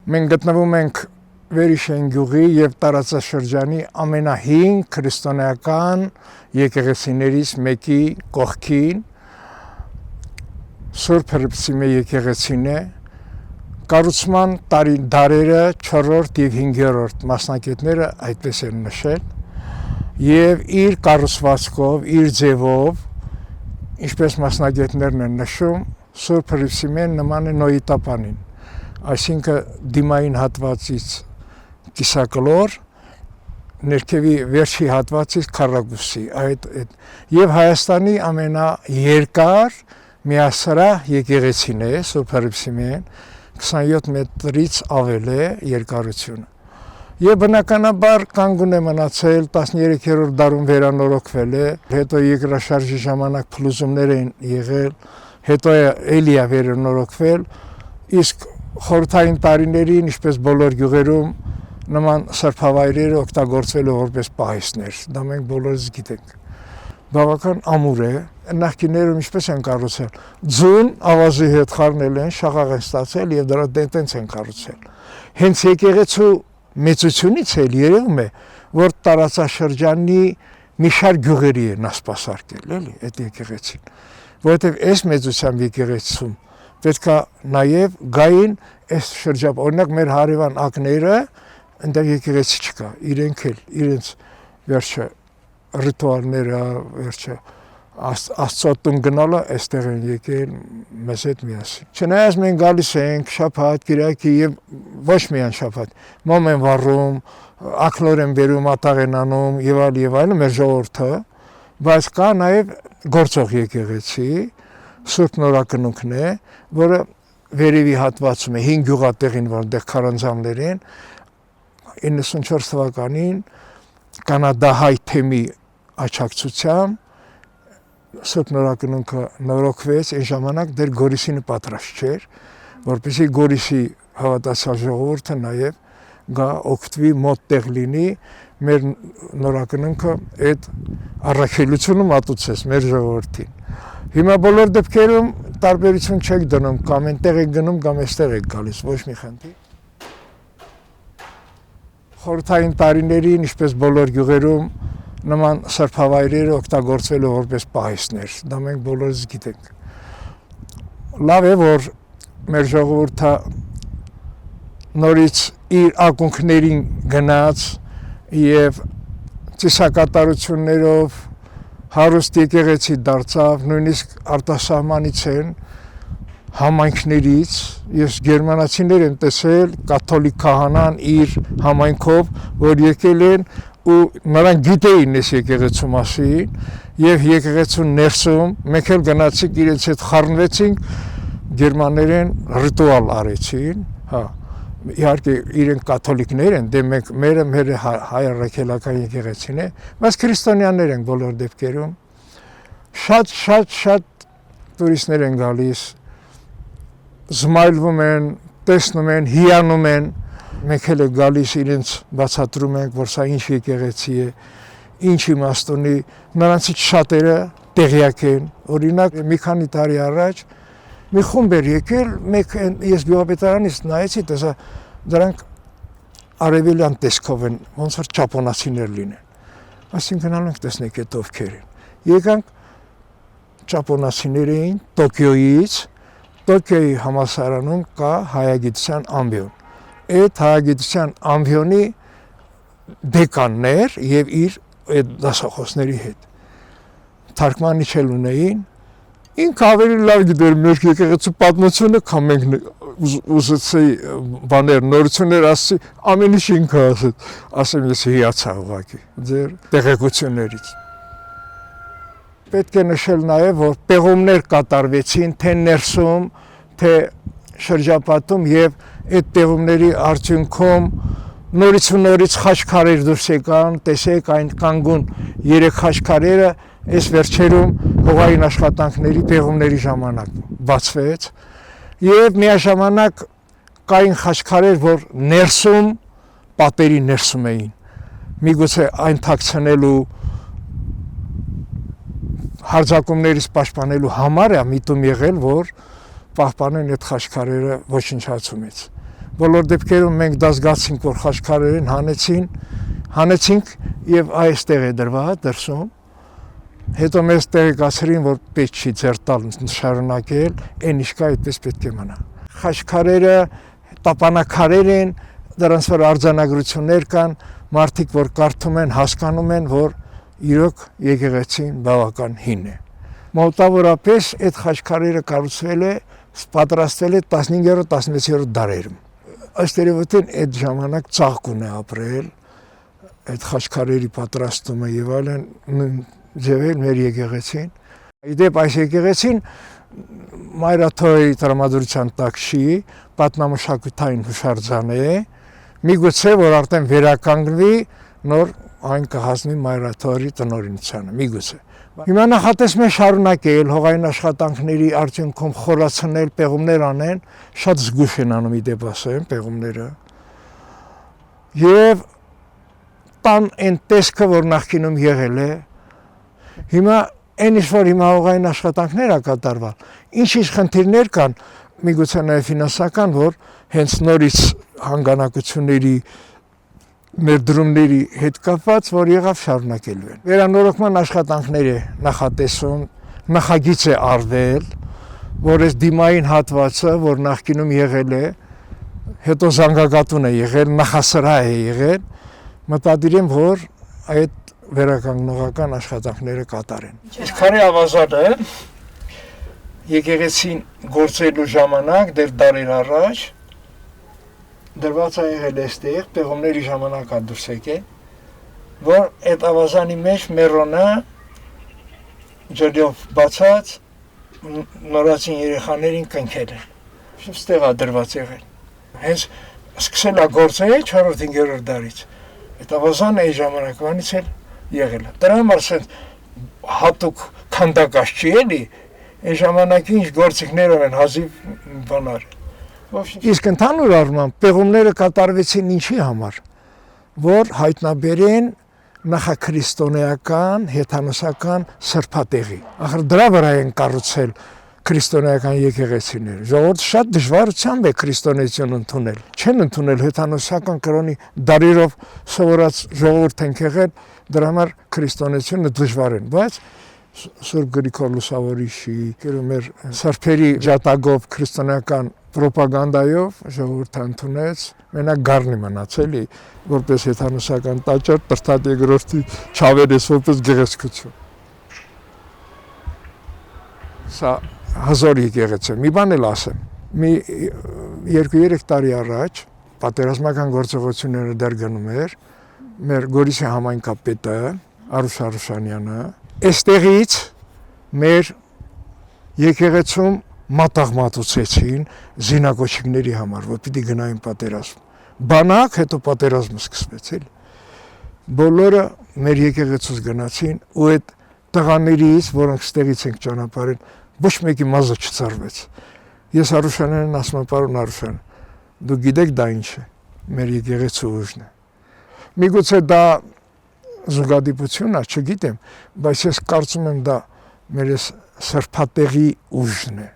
Մենք գտնվում ենք Վերիշեն գյուղի եւ տարածաշրջանի ամենահին քրիստոնեական եկեղեցիներից մեկի կողքին Սուրբ Հռիփսիմե եկեղեցին է, կառուցման դարերը 4-րդ եւ 5-րդ մասնակիցները այդպես են նշել, եւ իր կառուցվածքով, իր ձևով, ինչպես մասնակիցներն են նշում, Սուրբ Հռիփսիմեն նման է Նոյիտապանին, այսինքն դիմային հատվածից կիսակլոր, ներքևի վերջի հատվածից քառակուսի, եւ Հայաստանի ամենաերկար միասրահ եկեղեցին է Սուրբ Հռիփսիմեն, 27 մետրից ավել է երկարությունը։ Եվ բնականաբար կանգուն է մնացել 13-րդ դարում վերանորոգվել է, հետո երկրաշարժի ժամանակ փլուզումներ են եղել, հետո էլի է վերանորոգվել, իսկ խորհրդային տարիներին, ինչպես բոլոր գյուղերում, նման սրբավայրերը օգտագործվել է որպես պահեստներ, դա մենք բոլորս գիտենք։ Բավական ամուր է, նախկիներում ինչպես են կառուցել, ձուն ավազի հետ խառնել են, շաղաղ են ստացել եւ դրա տենց են կառուցել։ Հենց եկեղեցու մեծությունից էլ երևում է, որ տարածաշրջանի մի շարք գյուղերի է նա սպասարկել, էլի, այդ եկեղեցին, որովհետեւ այս մեծությամբ եկեղեցում պետք է նաեւ գային այս շրջապ, օրինակ մեր հարևան ակները, այնտեղ եկեղեցի չկա, իրենք էլ իրենց վերջը ռիտուալները, վերջը Աստծոտուն գնալը այստեղ են եկել մեզ հետ միասին։ Չնայած մենք գալիս ենք շաբաթ, կիրակի եւ ոչ միայն շաբաթ, մոմ են վառում, ակլոր են բերում, ատաղ են անում եւ այլն մեր ժողովուրդը, բայց կա նաեւ գործող եկեղեցի, Սուրբ Նորակնունքն է, որը վերևի հատվածում է 5 գյուղատեղին, որտեղ քարանձավներ են, 94 թվականին կանադահայ թեմի աչակցությամբ Սուրբ Նորակնունքը նորոգվեց, այն ժամանակ դեռ Գորիսինը պատրաստ չէր, որպեսզի Գորիսի հավատացյալ ժողովուրդը նաև գա օգտվի մոտ տեղ լինի, մեր Նորակնունքը այդ առաքելությունը մատուցեց մեր ժողովրդին։ Հիմա բոլոր դեպքերում տարբերություն չեք դնում, կամ այնտեղ եք գնում, կամ այստեղ եք գալիս, ոչ մի խնդիր։ Խորհրդային տարիներին, ինչպես բոլոր գյուղերում, նման սրբավայրերը օգտագործվել է որպես պահեստներ, դա մենք բոլորս գիտենք։ Լավ է, որ մեր ժողովուրդը նորից իր ակունքներին գնաց եւ ծիսակատարություններով հարուստ եկեղեցի դարձավ, նույնիսկ արտասահմանից են համայնքներից, ես գերմանացիներ եմ տեսել, կաթոլիկ քահանան իր համայնքով, որ եկել են ու նրանք գիտեին այս եկեղեցու մասին եւ եկեղեցու ներսում մենք էլ գնացինք իրենց հետ խառնվեցինք, գերմաներեն ռիտուալ արեցին, հա, իհարկե իրենք կաթոլիկներ են, դե մենք մեր հայ առաքելական եկեղեցին է, բայց քրիստոնյաներ են բոլոր դեպքերում, շատ տուրիստներ են գալիս, զմայլվում են, տեսնում են, հիանում են, մենք էլ է գալիս իրենց բացատրում ենք, որ սա ինչ եկեղեցի է, ինչ իմաստ ունի, նրանցից շատերը տեղյակ են, օրինակ մի քանի տարի առաջ մի խումբ էր եկել, ես գյուղապետարանից նայեցի, տեսա դրանք արևելյան տեսքով են, ոնց որ ճապոնացիներ լինեն, այսինքն գնալու ենք տեսնենք այդ ովքեր են, եկանք ճապոնացիներ էին Տոկիոյից, Տոկիոյի համալսարանում կա հայագիտության ամբիոն, այդ հայագիտության ամբիոնի դեկաններ եւ իր այդ դասախոսների հետ, թարգմանիչ էլ ունեին, ինքը ավելի լավ գիտեր մեր եկեղեցու պատմությունը, քան մենք ուզեցի բաներ, նորություններ ասի, ամեն ինչ ինքը ասեմ ես հիացա ուղղակի ձեր տեղեկություններից։ Պետք է նշել նաև, որ պեղումներ կատարվեցին թե ներսում, թե շրջապատում եւ այդ պեղումների արդյունքում նորից ու նորից խաչքարեր դուրս եկան, տեսեք այն կանգուն 3 խաչքարերը այս վերջերում հողային աշխատանքների պեղումների ժամանակ բացվեց եւ միաժամանակ կային խաչքարեր, որ ներսում պատերի ներսում էին, միգուցե այն թաքցնելու հարձակումներից պաշտպանելու համար է միտում եղել, որ պահպանեն այդ խաչքարերը ոչնչացումից, բոլոր դեպքերում մենք դա զգացինք, որ խաչքարերին հանեցինք եւ այստեղ է դրված դրսում։ Հետո մեզ տեղեկացրին, որ պետք չի ձեռ տալ շարունակել, այն ինչ կա այդպես պետք է մնա։ Խաչքարերը տապանակարեր են, դրանց վրա արձանագրություններ կան, մարդիկ որ կարդում են, հասկանում են, որ իրոք եկեղեցին բավական հին է։ Մոտավորապես այդ խաչքարերը կառուցվել է, պատրաստվել է 15-16-րդ դարերում։ Ըստ երևույթին այդ ժամանակ ծաղկուն է ապրել, այդ խաչքարերի պատրաստումը եւ այլն ձևել մեր եկեղեցին։ Իդեպ այս եկեղեցին Մայրաթորի տրամադրության տակ չի, պատմամշակութային հուշարձան է, միգուցե որ արդեն վերականգնվի, նոր այն կհասնի Մայրաթորի տնօրինությանը, միգուցե։ Հիմա նախատեսում են շարունակել հողային աշխատանքների արդյունքում խորացնել, պեղումներ անեն, շատ զգույշ են անում իդեպ ասեմ, պեղումները։ Եվ տան այն տեսքը, որ նախկինում եղել է, հիմա այն ինչ որ հիմա հողային աշխատանքներ ա կատարվել, ինչ-ինչ խնդիրներ կան, միգուցե նաև ֆինանսական, որ հենց նորից հանգանակությունների ներդրումների հետ կապված, որ եղավ շարունակելու են։ Վերանորոգման աշխատանքներ է նախատեսում, նախագիծ է արվել, որ այս դիմային հատվածը, որ նախկինում եղել է, հետո զանգակատուն է եղել, նախասրահ է եղել, մտադիր եմ, որ այդ վերականգնողական աշխատանքները կատարեն։ Քարե ավազանը եկեղեցին գործելու ժամանակ դեռ դարեր առաջ դրված է եղել այստեղ, պեղումների ժամանակ ա դուրս եկել, որ այդ ավազանի մեջ մերոնը ջրով բացած նորացին երեխաներին կնքել են։ Այստեղ ա դրված եղել։ Հենց սկսել ա գործել 4-5-րդ դարից։ Այդ ավազանը այդ ժամանակվանից էլ եղել է։ Դրա համար հատուկ քանդակած չի էլի, այն ժամանակի ինչ գործիքներով են հազիվ բանար։ Իսկ ընդհանուր առմամբ պեղումները կատարվեցին ինչի համար, որ հայտնաբերեն նախաքրիստոնեական, հեթանոսական սրբատեղի։ Ախր դրա վրա են կառուցել քրիստոնեական եկեղեցիները։ Ժողովուրդը շատ դժվարությամբ է քրիստոնեություն ընդունել։ Չեն ընդունել հեթանոսական կրոնի դարերով սովորած ժողովուրդ են եղել, դրա համար քրիստոնեությունը դժվար են, բայց Սուրբ Գրիգոր Լուսավորիչի, մեր սրբերի ջատագով քրիստոնեական պրոպագանդայով ժողովուրդը ընդունեց, մենակ գառնի մնաց էլի, որպես հեթանոսական տաճար, Տրտատ երկրորդի չավերես որպես գեղեցկություն։ Սա հազար եկեղեցի, մի բան էլ ասեմ, մի 2-3 տարի առաջ պատերազմական գործողությունները դեռ գնում էր, մեր Գորիսի համայնքապետը Արուշ Արուշանյանը, այստեղից մեր եկեղեցում մատաղ մատուցեցին զինակոչիկների համար, որ պիտի գնային պատերազմ։ Բանակ հետո պատերազմը սկսվեց էլի։ Բոլորը մեր եկեղեցուց գնացին ու այդ տղաներից, որոնք ստեղից ենք ճանապարհել, ոչ մեկի մազը չծարվեց։ Ես Արուշանյանին ասում եմ, պարոն Արուշյան, դու գիտեք դա ինչ է, մեր եկեղեցու ուժն է։ Միգուցե դա զուգադիպություն է, չգիտեմ, բայց ես կարծում եմ դա մեր սրբատեղի ուժն է։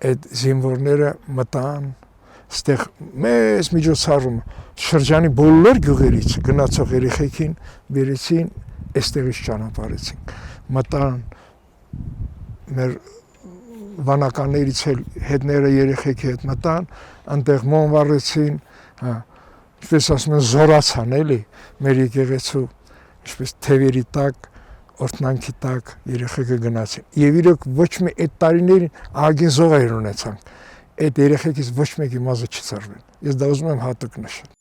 Այդ զինվորները մտան, ստեղ մեծ միջոցառում շրջանի բոլոր գյուղերից գնացող երեխեքին բերեցին, այստեղից ճանապարհեցին։ Մտան մեր վանականներից էլ հետները երեխեքի հետ մտան, այնտեղ մոմ վառեցին, ինչպես ասում են զորացան էլի մեր եկեղեցու, ինչպես թևերի տակ, օրտնանքի տակ երեխեքը գնացին։ Եվ իրոք ոչ մի այդ տարիներին ահագին զոհեր ունեցանք։ Այդ երեխեքից ոչ մեկի մազը չծարվեն։ Ես դա ուզում եմ հատուկ նշել։